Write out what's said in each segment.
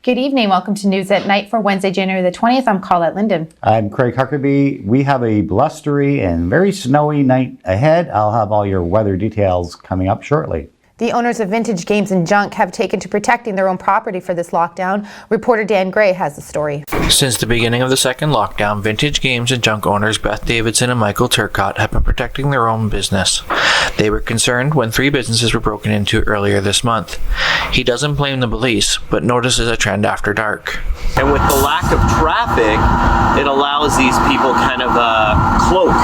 Good evening. Welcome to News at Night for Wednesday, January the 20th. I'm Colette Linden. I'm Craig Huckabee. We have a blustery and very snowy night ahead. I'll have all your weather details coming up shortly. The owners of Vintage Games and Junk have taken to protecting their own property for this lockdown. Reporter Dan Gray has the story. Since the beginning of the second lockdown, Vintage Games and Junk owners Beth Davidson and Michael Turcott have been protecting their own business. They were concerned when 3 businesses were broken into earlier this month. He doesn't blame the police, but notices a trend after dark. And with the lack of traffic, it allows these people kind of a cloak,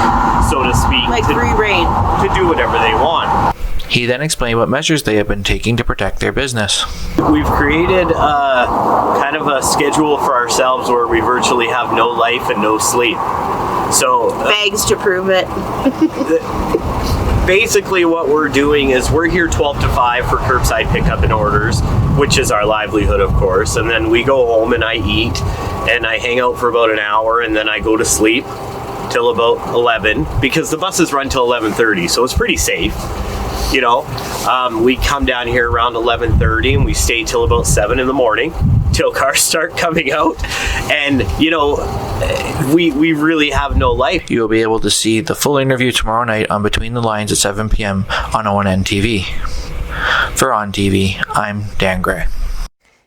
so to speak, like free reign to do whatever they want. He then explained what measures they have been taking to protect their business. We've created kind of a schedule for ourselves where we virtually have no life and no sleep. So begs to prove it. Basically what we're doing is we're here 12 to 5 for curbside pickup and orders, which is our livelihood, of course. And then we go home and I eat and I hang out for about an hour and then I go to sleep till about 11 because the buses run till 11:30, so it's pretty safe. You know, we come down here around 11:30 and we stay till about 7 in the morning till cars start coming out. And, you know, we really have no life. You will be able to see the full interview tomorrow night on Between the Lines at 7 p.m. on ONN TV. For On TV, I'm Dan Gray.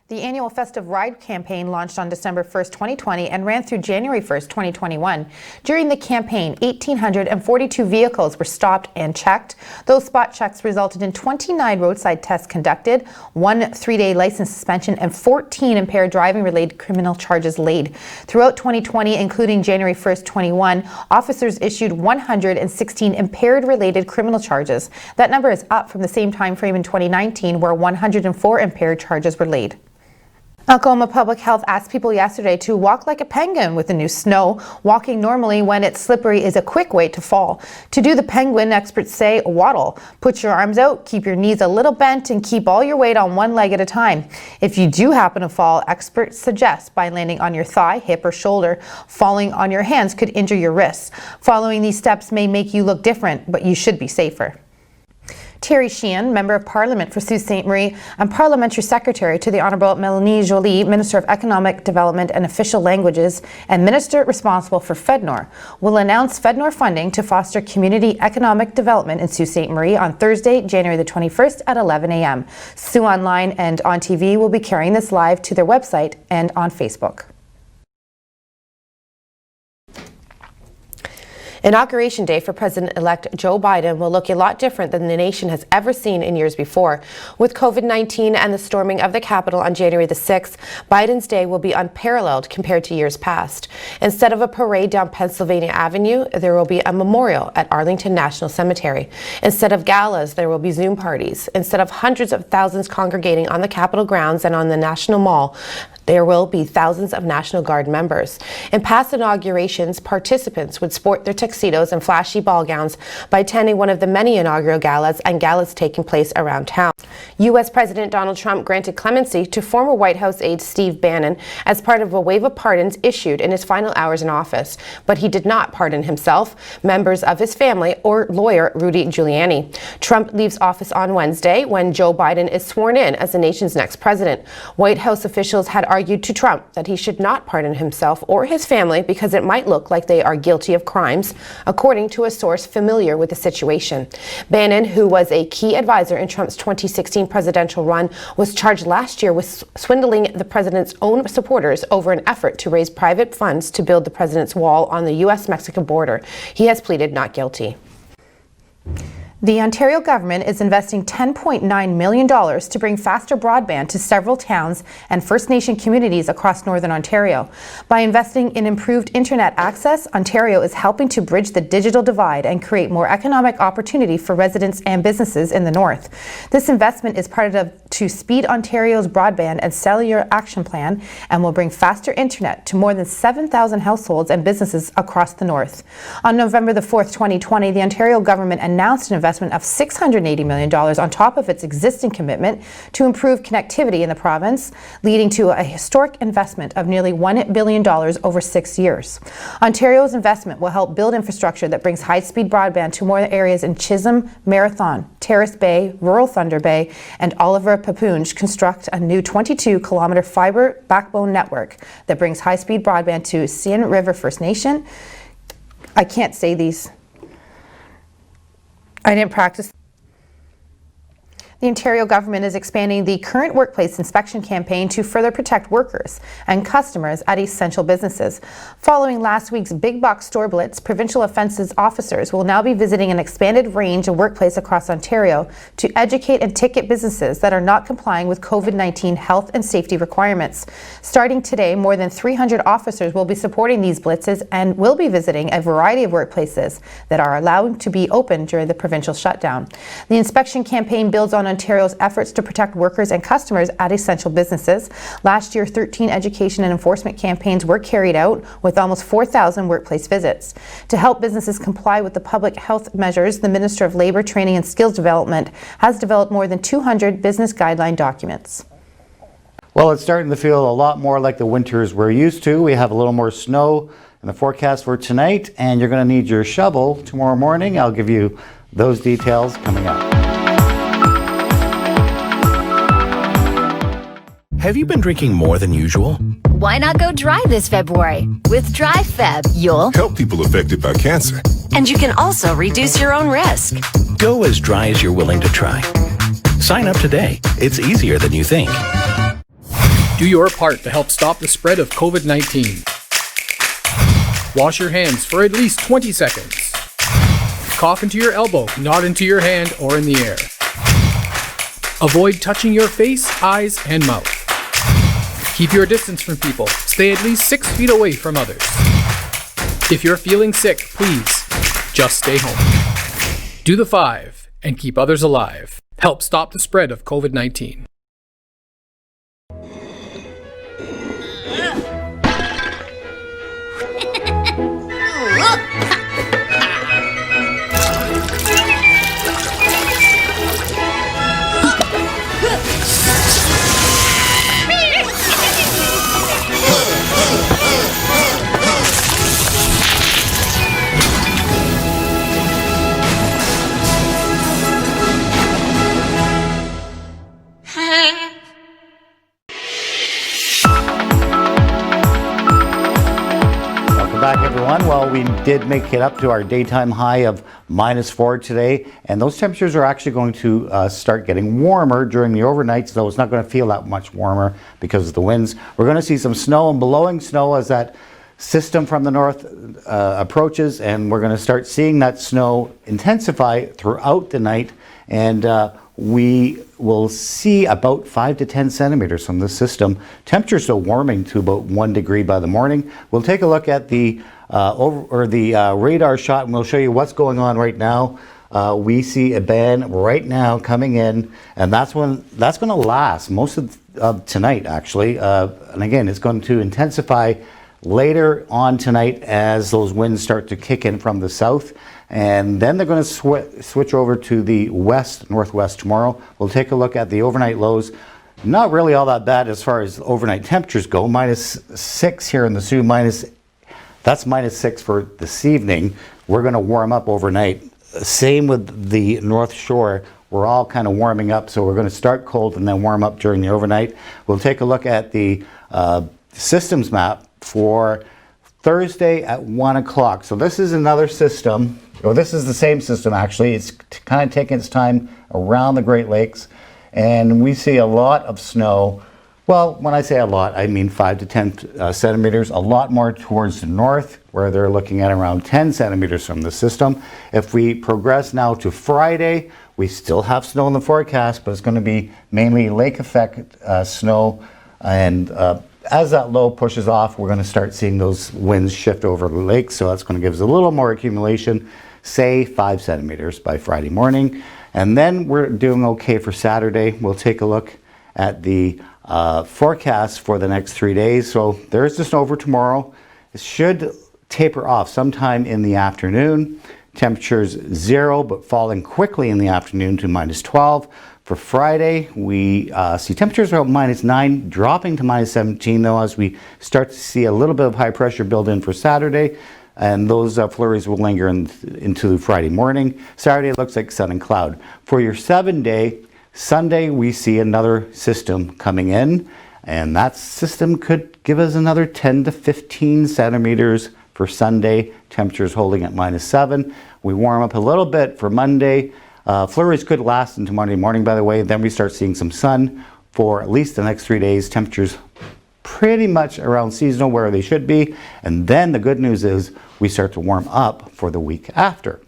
The annual Festive Ride campaign launched on December 1st, 2020 and ran through January 1st, 2021. During the campaign, 1,842 vehicles were stopped and checked. Those spot checks resulted in 29 roadside tests conducted, 1 3-day license suspension, and 14 impaired driving-related criminal charges laid. Throughout 2020, including January 1st, 21, officers issued 116 impaired-related criminal charges. That number is up from the same time frame in 2019, where 104 impaired charges were laid. Algoma Public Health asked people yesterday to walk like a penguin with the new snow. Walking normally when it's slippery is a quick way to fall. To do the penguin, experts say waddle. Put your arms out, keep your knees a little bent, and keep all your weight on one leg at a time. If you do happen to fall, experts suggest by landing on your thigh, hip, or shoulder. Falling on your hands could injure your wrists. Following these steps may make you look different, but you should be safer. Terry Sheehan, Member of Parliament for Sault Ste. Marie and Parliamentary Secretary to the Honourable Mélanie Joly, Minister of Economic Development and Official Languages and Minister responsible for FedNor, will announce FedNor funding to foster community economic development in Sault Ste. Marie on Thursday, January the 21st at 11 a.m. Sault Online and On TV will be carrying this live to their website and on Facebook. Inauguration Day for President-elect Joe Biden will look a lot different than the nation has ever seen in years before. With COVID-19 and the storming of the Capitol on January the 6th, Biden's day will be unparalleled compared to years past. Instead of a parade down Pennsylvania Avenue, there will be a memorial at Arlington National Cemetery. Instead of galas, there will be Zoom parties. Instead of hundreds of thousands congregating on the Capitol grounds and on the National Mall, there will be thousands of National Guard members. In past inaugurations, participants would sport their tuxedos and flashy ball gowns by attending one of the many inaugural galas and galas taking place around town. U.S. President Donald Trump granted clemency to former White House aide Steve Bannon as part of a wave of pardons issued in his final hours in office. But he did not pardon himself, members of his family, or lawyer Rudy Giuliani. Trump leaves office on Wednesday when Joe Biden is sworn in as the nation's next president. White House officials had argued to Trump that he should not pardon himself or his family because it might look like they are guilty of crimes, according to a source familiar with the situation. Bannon, who was a key advisor in Trump's 2016 presidential run, was charged last year with swindling the president's own supporters over an effort to raise private funds to build the president's wall on the U.S.-Mexico border. He has pleaded not guilty. The Ontario government is investing $10.9 million to bring faster broadband to several towns and First Nation communities across Northern Ontario. By investing in improved internet access, Ontario is helping to bridge the digital divide and create more economic opportunity for residents and businesses in the north. This investment is part of to Speed Ontario's Broadband and Cellular Action Plan and will bring faster internet to more than 7,000 households and businesses across the north. On November the 4th, 2020, the Ontario government announced an investment investment of $680 million on top of its existing commitment to improve connectivity in the province, leading to a historic investment of nearly $1 billion over 6 years. Ontario's investment will help build infrastructure that brings high-speed broadband to more areas in Chisholm, Marathon, Terrace Bay, rural Thunder Bay, and Oliver Papoonge. Construct a new 22-kilometre fibre backbone network that brings high-speed broadband to Seine River First Nation. I can't say these. I didn't practice. The Ontario government is expanding the current workplace inspection campaign to further protect workers and customers at essential businesses. Following last week's big box store blitz, provincial offences officers will now be visiting an expanded range of workplaces across Ontario to educate and ticket businesses that are not complying with COVID-19 health and safety requirements. Starting today, more than 300 officers will be supporting these blitzes and will be visiting a variety of workplaces that are allowed to be open during the provincial shutdown. The inspection campaign builds on Ontario's efforts to protect workers and customers at essential businesses. Last year, 13 education and enforcement campaigns were carried out with almost 4,000 workplace visits. To help businesses comply with the public health measures, the Minister of Labour, Training and Skills Development has developed more than 200 business guideline documents. Well, it's starting to feel a lot more like the winters we're used to. We have a little more snow in the forecast for tonight, and you're going to need your shovel tomorrow morning. I'll give you those details coming up. Have you been drinking more than usual? Why not go dry this February? With Dry Feb, you'll help people affected by cancer. And you can also reduce your own risk. Go as dry as you're willing to try. Sign up today. It's easier than you think. Do your part to help stop the spread of COVID-19. Wash your hands for at least 20 seconds. Cough into your elbow, not into your hand or in the air. Avoid touching your face, eyes, and mouth. Keep your distance from people. Stay at least 6 feet away from others. If you're feeling sick, please just stay home. Do the 5 and keep others alive. Help stop the spread of COVID-19. Back, everyone. Well, we did make it up to our daytime high of -4 today, and those temperatures are actually going to start getting warmer during the overnight, so it's not going to feel that much warmer because of the winds. We're going to see some snow and blowing snow as that system from the north approaches, and we're going to start seeing that snow intensify throughout the night, and we will see about 5 to 10 centimeters from this system. Temperatures still warming to about 1 degree by the morning. We'll take a look at the radar shot, and we'll show you what's going on right now. We see a band right now coming in, and that's going to last most of tonight, actually. And again, it's going to intensify later on tonight as those winds start to kick in from the south. And then they're going to switch over to the northwest tomorrow. We'll take a look at the overnight lows. Not really all that bad as far as overnight temperatures go. -6 here in the Sault. That's -6 for this evening. We're going to warm up overnight. Same with the North Shore. We're all kind of warming up, so we're going to start cold and then warm up during the overnight. We'll take a look at the systems map for Thursday at 1 o'clock. So this is another system, or this is the same system actually. It's kind of taking its time around the Great Lakes, and we see a lot of snow. Well, when I say a lot, I mean 5 to 10 centimeters, a lot more towards the north, where they're looking at around 10 centimeters from the system. If we progress now to Friday, we still have snow in the forecast, but it's going to be mainly lake effect snow, and as that low pushes off, we're going to start seeing those winds shift over the lake, so that's going to give us a little more accumulation, say 5 centimeters by Friday morning. And then we're doing okay for Saturday. We'll take a look at the forecast for the next 3 days. So there's the snow for tomorrow. It should taper off sometime in the afternoon. temperatures 0, but falling quickly in the afternoon to -12. For Friday, we see temperatures around -9, dropping to -17 though, as we start to see a little bit of high pressure build in for Saturday. And those flurries will linger into Friday morning. Saturday looks like sun and cloud. For your 7-day, Sunday we see another system coming in, and that system could give us another 10 to 15 centimeters for Sunday. Temperatures holding at -7. We warm up a little bit for Monday. Flurries could last into Monday morning, by the way. Then we start seeing some sun for at least the next 3 days. Temperatures pretty much around seasonal where they should be. And then the good news is we start to warm up for the week after.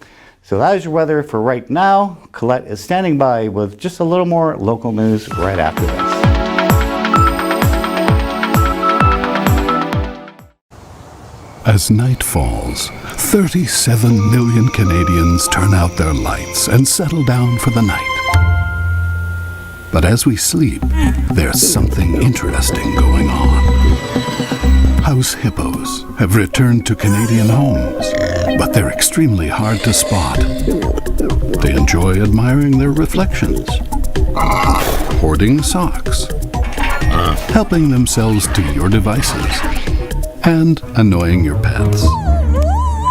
So that is your weather for right now. Colette is standing by with just a little more local news right after this. As night falls, 37 million Canadians turn out their lights and settle down for the night. But as we sleep, there's something interesting going on. House hippos have returned to Canadian homes, but they're extremely hard to spot. They enjoy admiring their reflections, hoarding socks, helping themselves to your devices, and annoying your pets.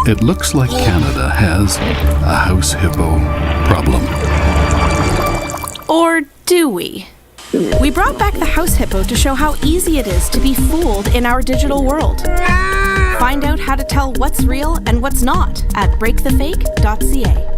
It looks like Canada has a house hippo problem. Or do we? We brought back the house hippo to show how easy it is to be fooled in our digital world. Find out how to tell what's real and what's not at breakthefake.ca.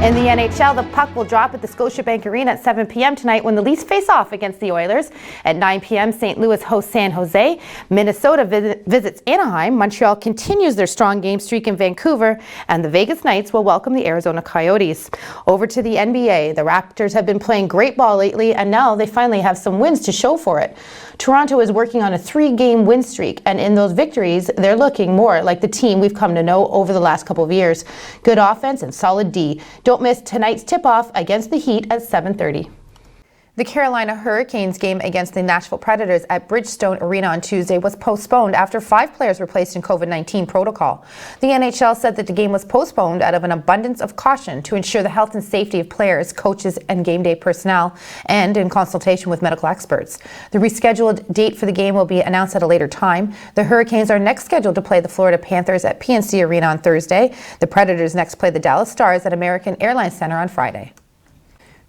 In the NHL, the puck will drop at the Scotiabank Arena at 7 p.m. tonight when the Leafs face off against the Oilers. At 9 p.m., St. Louis hosts San Jose. Minnesota visits Anaheim. Montreal continues their strong game streak in Vancouver. And the Vegas Knights will welcome the Arizona Coyotes. Over to the NBA. The Raptors have been playing great ball lately, and now they finally have some wins to show for it. Toronto is working on a 3-game win streak, and in those victories, they're looking more like the team we've come to know over the last couple of years. Good offense and solid D. Don't miss tonight's tip-off against the Heat at 7:30. The Carolina Hurricanes game against the Nashville Predators at Bridgestone Arena on Tuesday was postponed after 5 players were placed in COVID-19 protocol. The NHL said that the game was postponed out of an abundance of caution to ensure the health and safety of players, coaches, and game day personnel, and in consultation with medical experts. The rescheduled date for the game will be announced at a later time. The Hurricanes are next scheduled to play the Florida Panthers at PNC Arena on Thursday. The Predators next play the Dallas Stars at American Airlines Center on Friday.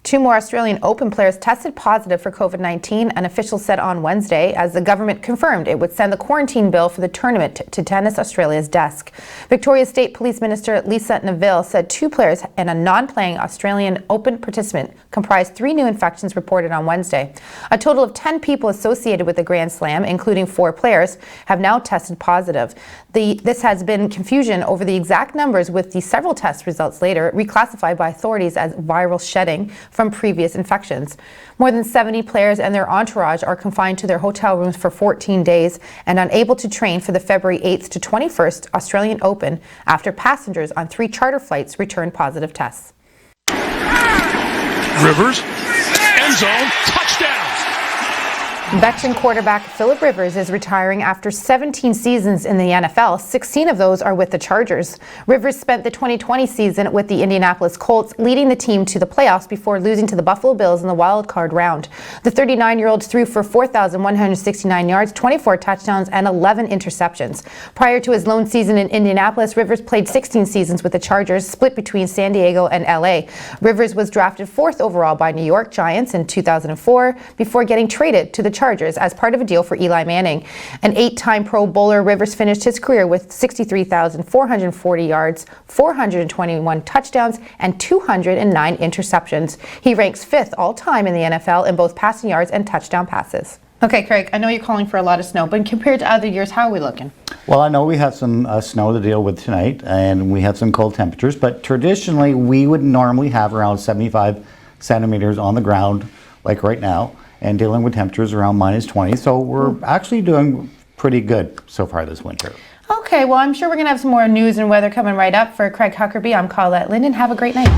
2 more Australian Open players tested positive for COVID-19, an official said on Wednesday, as the government confirmed it would send the quarantine bill for the tournament to Tennis Australia's desk. Victoria State Police Minister Lisa Neville said 2 players and a non-playing Australian Open participant comprised 3 new infections reported on Wednesday. A total of 10 people associated with the Grand Slam, including 4 players, have now tested positive. This has been confusion over the exact numbers, with the several test results later reclassified by authorities as viral shedding from previous infections. More than 70 players and their entourage are confined to their hotel rooms for 14 days and unable to train for the February 8th to 21st Australian Open after passengers on 3 charter flights returned positive tests. Rivers, end zone, touchdown! Veteran quarterback Phillip Rivers is retiring after 17 seasons in the NFL. 16 of those are with the Chargers. Rivers spent the 2020 season with the Indianapolis Colts, leading the team to the playoffs before losing to the Buffalo Bills in the wild card round. The 39-year-old threw for 4,169 yards, 24 touchdowns, and 11 interceptions. Prior to his lone season in Indianapolis, Rivers played 16 seasons with the Chargers, split between San Diego and LA. Rivers was drafted 4th overall by New York Giants in 2004 before getting traded to the Chargers as part of a deal for Eli Manning. An 8-time Pro Bowler, Rivers finished his career with 63,440 yards, 421 touchdowns, and 209 interceptions. He ranks 5th all-time in the NFL in both passing yards and touchdown passes. Okay, Craig, I know you're calling for a lot of snow, but compared to other years, how are we looking? Well, I know we have some snow to deal with tonight, and we have some cold temperatures, but traditionally we would normally have around 75 centimeters on the ground, like right now, and dealing with temperatures around -20. So we're actually doing pretty good so far this winter. Okay, well, I'm sure we're going to have some more news and weather coming right up. For Craig Huckerby, I'm Colette Linden. Have a great night.